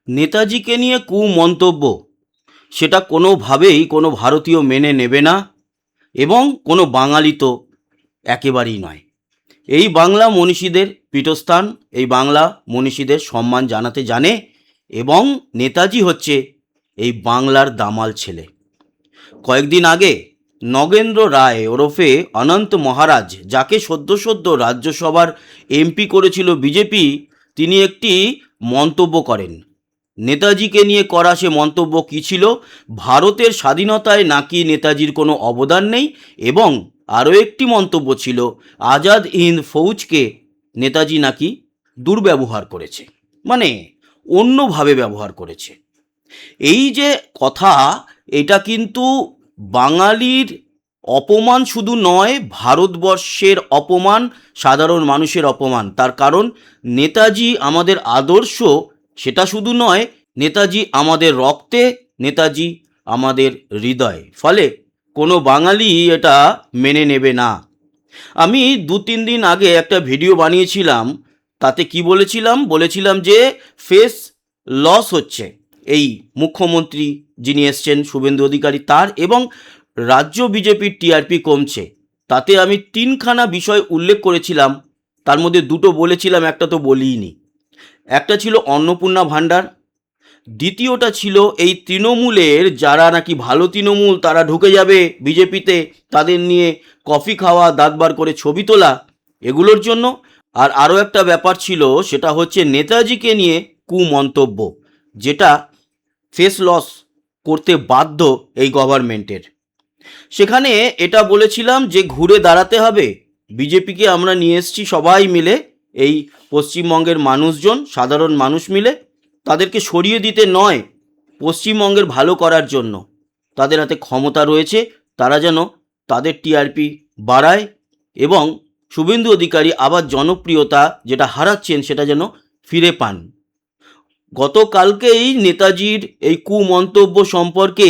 নেতাজিকে নিয়ে কুমন্তব্য সেটা কোনোভাবেই কোনো ভারতীয় মেনে নেবে না, এবং কোনো বাঙালি তো একেবারেই নয়। এই বাংলা মনীষীদের পীঠস্থান, এই বাংলা মনীষীদের সম্মান জানাতে জানে, এবং নেতাজি হচ্ছে এই বাংলার দামাল ছেলে। কয়েকদিন আগে নগেন্দ্র রায় ওরফে অনন্ত মহারাজ, যাকে সদ্য সদ্য রাজ্যসভার এমপি করেছিল বিজেপি, তিনি একটি মন্তব্য করেন। নেতাজিকে নিয়ে করা সে মন্তব্য কী ছিল? ভারতের স্বাধীনতায় নাকি নেতাজির কোনো অবদান নেই, এবং আরও একটি মন্তব্য ছিল আজাদ হিন্দ ফৌজকে নেতাজি নাকি দুর্ব্যবহার করেছে, মানে অন্যভাবে ব্যবহার করেছে। এই যে কথা, এটা কিন্তু বাঙালির অপমান শুধু নয়, ভারতবর্ষের অপমান, সাধারণ মানুষের অপমান। তার কারণ নেতাজি আমাদের আদর্শ, সেটা শুধু নয়, নেতাজি আমাদের রক্তে, নেতাজি আমাদের হৃদয়ে। ফলে কোনো বাঙালি এটা মেনে নেবে না। আমি 2-3 দিন আগে একটা ভিডিও বানিয়েছিলাম, তাতে কি বলেছিলাম যে ফেস লস হচ্ছে এই মুখ্যমন্ত্রী যিনি এসছেন শুভেন্দু অধিকারী তার, এবং রাজ্য বিজেপির টিআরপি কমছে। তাতে আমি 3খানা বিষয় উল্লেখ করেছিলাম, তার মধ্যে 2টো বলেছিলাম, একটা তো বলিনি। একটা ছিল অন্নপূর্ণা ভাণ্ডার, দ্বিতীয়টা ছিল এই তৃণমূলের যারা নাকি ভালো তৃণমূল তারা ঢুকে যাবে বিজেপিতে, তাদের নিয়ে কফি খাওয়া, দাঁতবার করে ছবি তোলা, এগুলোর জন্য। আর আরও একটা ব্যাপার ছিল, সেটা হচ্ছে নেতাজিকে নিয়ে কুমন্তব্য, যেটা ফেস লস করতে বাধ্য এই গভর্নমেন্টের। সেখানে এটা বলেছিলাম যে ঘুরে দাঁড়াতে হবে, বিজেপিকে আমরা নিয়ে এসেছি সবাই মিলে, এই পশ্চিমবঙ্গের মানুষজন, সাধারণ মানুষ মিলে, তাদেরকে সরিয়ে দিতে নয়, পশ্চিমবঙ্গের ভালো করার জন্য। তাদের হাতে ক্ষমতা রয়েছে, তারা যেন তাদের টিআরপি বাড়ায়, এবং শুভেন্দু অধিকারী আবার জনপ্রিয়তা যেটা হারাচ্ছেন সেটা যেন ফিরে পান। গতকালকেই নেতাজির এই কুমন্তব্য সম্পর্কে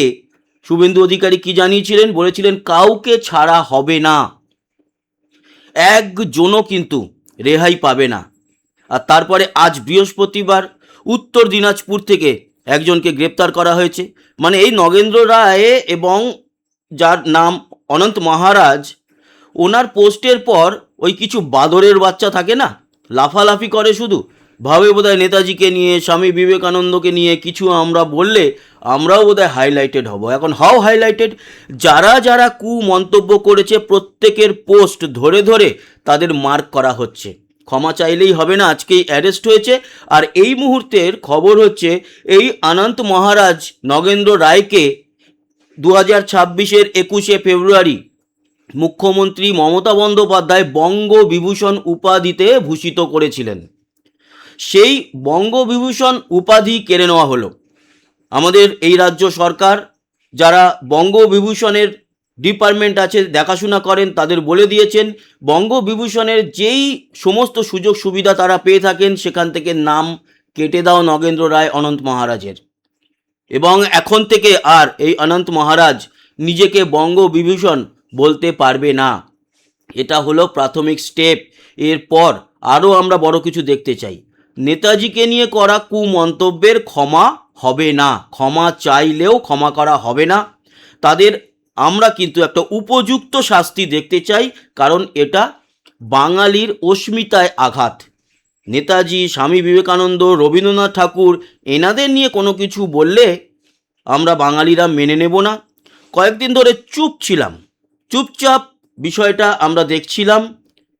শুভেন্দু অধিকারী কি জানিয়েছিলেন? বলেছিলেন কাউকে ছাড়া হবে না, একজনও কিন্তু রেহাই পাবে না। আর তারপরে আজ বৃহস্পতিবার উত্তর দিনাজপুর থেকে একজনকে গ্রেপ্তার করা হয়েছে। মানে এই নগেন্দ্র রায় এবং যার নাম অনন্ত মহারাজ, ওনার পোস্টের পর ওই কিছু বাদরের বাচ্চা থাকে না, লাফালাফি করে, শুধু ভাবে বোধহয় নেতাজিকে নিয়ে, স্বামী বিবেকানন্দকে নিয়ে কিছু আমরা বললে আমরাও বোধহয় হাইলাইটেড হব। এখন হাও হাইলাইটেড, যারা যারা কুমন্তব্য করেছে প্রত্যেকের পোস্ট ধরে ধরে তাদের মার্ক করা হচ্ছে। ক্ষমা চাইলেই হবে না, আজকেই অ্যারেস্ট হয়েছে। আর এই মুহূর্তের খবর হচ্ছে এই অনন্ত মহারাজ নগেন্দ্র রায়কে 2026-এর 21শে ফেব্রুয়ারি মুখ্যমন্ত্রী মমতা বন্দ্যোপাধ্যায় বঙ্গবিভূষণ উপাধিতে ভূষিত করেছিলেন। সেই বঙ্গবিভূষণ উপাধি কেড়ে নেওয়া হলো। আমাদের এই রাজ্য সরকার যারা বঙ্গবিভূষণের ডিপার্টমেন্ট আছে, দেখাশোনা করেন, তাদের বলে দিয়েছেন বঙ্গবিভূষণের যেই সমস্ত সুযোগ সুবিধা তারা পেয়ে থাকেন সেখান থেকে নাম কেটে দাও নগেন্দ্র রায় অনন্ত মহারাজের। এবং এখন থেকে আর এই অনন্ত মহারাজ নিজেকে বঙ্গবিভূষণ বলতে পারবে না। এটা হলো প্রাথমিক স্টেপ। এরপর আরও আমরা বড় কিছু দেখতে চাই। নেতাজিকে নিয়ে করা কুমন্তব্যের ক্ষমা হবে না, ক্ষমা চাইলেও ক্ষমা করা হবে না। তাদের আমরা কিন্তু একটা উপযুক্ত শাস্তি দেখতে চাই, কারণ এটা বাঙালির অস্মিতায় আঘাত। নেতাজি, স্বামী বিবেকানন্দ, রবীন্দ্রনাথ ঠাকুর, এনাদের নিয়ে কোনো কিছু বললে আমরা বাঙালিরা মেনে নেব না। কয়েকদিন ধরে চুপচাপ বিষয়টা আমরা দেখছিলাম,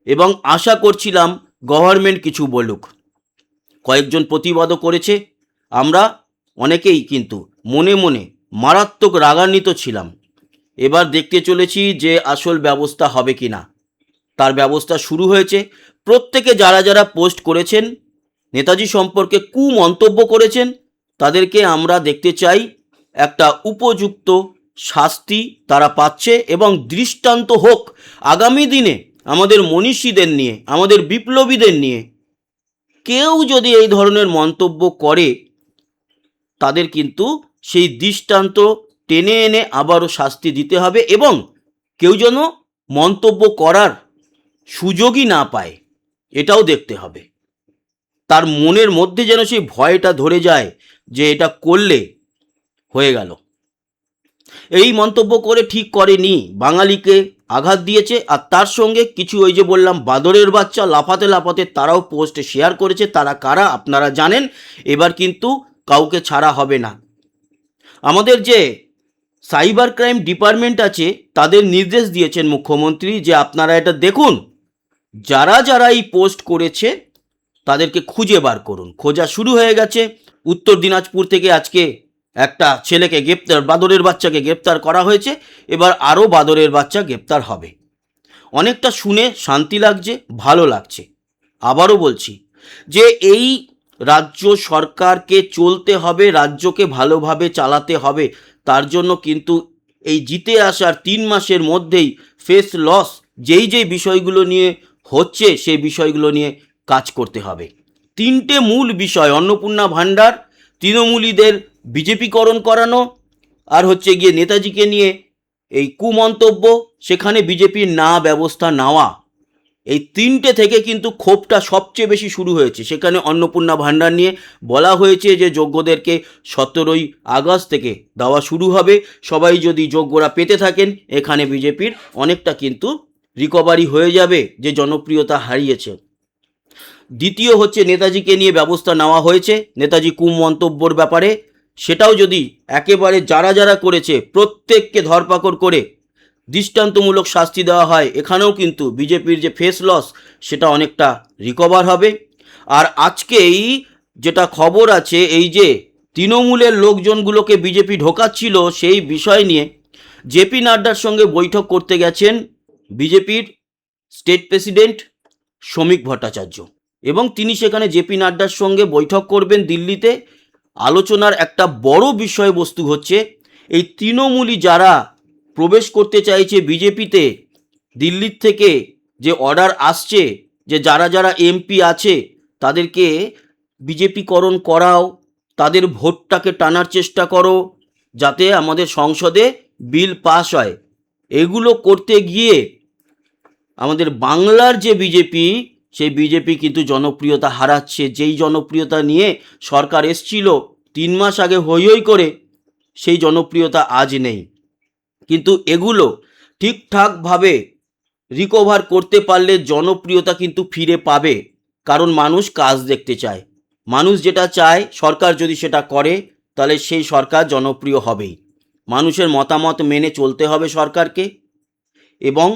এবং আশা করছিলাম গভর্নমেন্ট কিছু বলুক। কয়েকজন প্রতিবাদও করেছে, আমরা অনেকেই কিন্তু মনে মনে মারাত্মক রাগান্বিত ছিলাম। এবার দেখতে চলেছি যে আসল ব্যবস্থা হবে কি না। তার ব্যবস্থা শুরু হয়েছে। প্রত্যেকে যারা যারা পোস্ট করেছেন, নেতাজি সম্পর্কে কুমন্তব্য করেছেন, তাদেরকে আমরা দেখতে চাই একটা উপযুক্ত শাস্তি তারা পাচ্ছে, এবং দৃষ্টান্ত হোক আগামী দিনে আমাদের মনীষীদের নিয়ে, আমাদের বিপ্লবীদের নিয়ে কেউ যদি এই ধরনের মন্তব্য করে, তাদের কিন্তু সেই দৃষ্টান্ত টেনে এনে আবারও শাস্তি দিতে হবে, এবং কেউ যেন মন্তব্য করার সুযোগই না পায়, এটাও দেখতে হবে। তার মনের মধ্যে যেন সেই ভয়টা ধরে যায়, যে এটা করলে হয়ে গেল। এই মন্তব্য করে ঠিক করেনি, বাঙালিকে আঘাত দিয়েছে। আর তার সঙ্গে কিছু ওই যে বললাম বাদরের বাচ্চা লাফাতে লাফাতে তারাও পোস্ট শেয়ার করেছে। তারা কারা আপনারা জানেন। এবার কিন্তু কাউকে ছাড়া হবে না। আমাদের যে সাইবার ক্রাইম ডিপার্টমেন্ট আছে তাদের নির্দেশ দিয়েছেন মুখ্যমন্ত্রী যে আপনারা এটা দেখুন, যারা যারা এই পোস্ট করেছে তাদেরকে খুঁজে বার করুন। খোঁজা শুরু হয়ে গেছে। উত্তর দিনাজপুর থেকে আজকে একটা ছেলেকে গ্রেপ্তার, বাদরের বাচ্চাকে গ্রেপ্তার করা হয়েছে। এবার আরও বাদরের বাচ্চা গ্রেপ্তার হবে। অনেকটা শুনে শান্তি লাগছে, ভালো লাগছে। আবারও বলছি যে এই রাজ্য সরকারকে চলতে হবে, রাজ্যকে ভালোভাবে চালাতে হবে। তার জন্য কিন্তু এই জিতে আসার 3 মাসের মধ্যেই ফেস লস যেই বিষয়গুলো নিয়ে হচ্ছে সেই বিষয়গুলো নিয়ে কাজ করতে হবে। 3টে মূল বিষয়: অন্নপূর্ণা ভাণ্ডার, তৃণমূলীদের বিজেপিকরণ করানো, আর হচ্ছে গিয়ে নেতাজিকে নিয়ে এই কুমন্তব্য, সেখানে বিজেপির না ব্যবস্থা নেওয়া। এই 3টে থেকে কিন্তু ক্ষোভটা সবচেয়ে বেশি শুরু হয়েছে। সেখানে অন্নপূর্ণা ভাণ্ডার নিয়ে বলা হয়েছে যে যোগ্যদেরকে 17ই আগস্ট থেকে দেওয়া শুরু হবে। সবাই যদি যোগ্যরা পেতে থাকেন, এখানে বিজেপির অনেকটা কিন্তু রিকভারি হয়ে যাবে যে জনপ্রিয়তা হারিয়েছে। দ্বিতীয় হচ্ছে নেতাজিকে নিয়ে ব্যবস্থা নেওয়া হয়েছে নেতাজি কুমন্তব্যর ব্যাপারে। সেটাও যদি একেবারে যারা যারা করেছে প্রত্যেককে ধরপাকড় করে দৃষ্টান্তমূলক শাস্তি দেওয়া হয়, এখানেও কিন্তু বিজেপির যে ফেস লস সেটা অনেকটা রিকভার হবে। আর আজকেই যেটা খবর আছে, এই যে তৃণমূলের লোকজনগুলোকে বিজেপি ঢোকাচ্ছিল সেই বিষয় নিয়ে জেপি নাড্ডার সঙ্গে বৈঠক করতে গেছেন বিজেপির স্টেট প্রেসিডেন্ট শ্রমিক ভট্টাচার্য, এবং তিনি সেখানে জেপি নাড্ডার সঙ্গে বৈঠক করবেন দিল্লিতে। আলোচনার একটা বড় বিষয়বস্তু হচ্ছে এই তৃণমূলী যারা প্রবেশ করতে চাইছে বিজেপিতে, দিল্লির থেকে যে অর্ডার আসছে যে যারা যারা এমপি আছে তাদেরকে বিজেপিকরণ করাও, তাদের ভোটটাকে টানার চেষ্টা করো যাতে আমাদের সংসদে বিল পাস হয়। এগুলো করতে গিয়ে আমাদের বাংলার যে বিজেপি, সেই বিজেপি কিন্তু জনপ্রিয়তা হারাচ্ছে। যেই জনপ্রিয়তা নিয়ে সরকার এসছিল 3 মাস আগে হই হই করে, সেই জনপ্রিয়তা আজ নেই। কিন্তু এগুলো ঠিকঠাকভাবে রিকভার করতে পারলে জনপ্রিয়তা কিন্তু ফিরে পাবে। কারণ মানুষ কাজ দেখতে চায়। মানুষ যেটা চায় সরকার যদি সেটা করে তাহলে সেই সরকার জনপ্রিয় হবেই। মানুষের মতামত মেনে চলতে হবে সরকারকে, এবং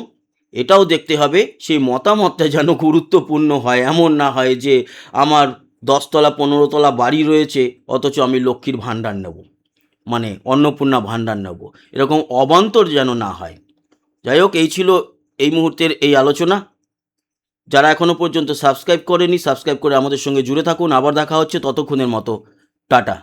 এটাও দেখতে হবে সেই মতামতটা যেন গুরুত্বপূর্ণ হয়। এমন না হয় যে আমার 10 তলা 15 তলা বাড়ি রয়েছে অথচ আমি লক্ষ্মীর ভাণ্ডার নেব, মানে অন্নপূর্ণা ভাণ্ডার নেব, এরকম অবান্তর যেন না হয়। যাই হোক, এই ছিল এই মুহূর্তের এই আলোচনা। যারা এখনও পর্যন্ত সাবস্ক্রাইব করেনি, সাবস্ক্রাইব করে আমাদের সঙ্গে জুড়ে থাকুন। আবার দেখা হচ্ছে, ততক্ষণের মতো টাটা।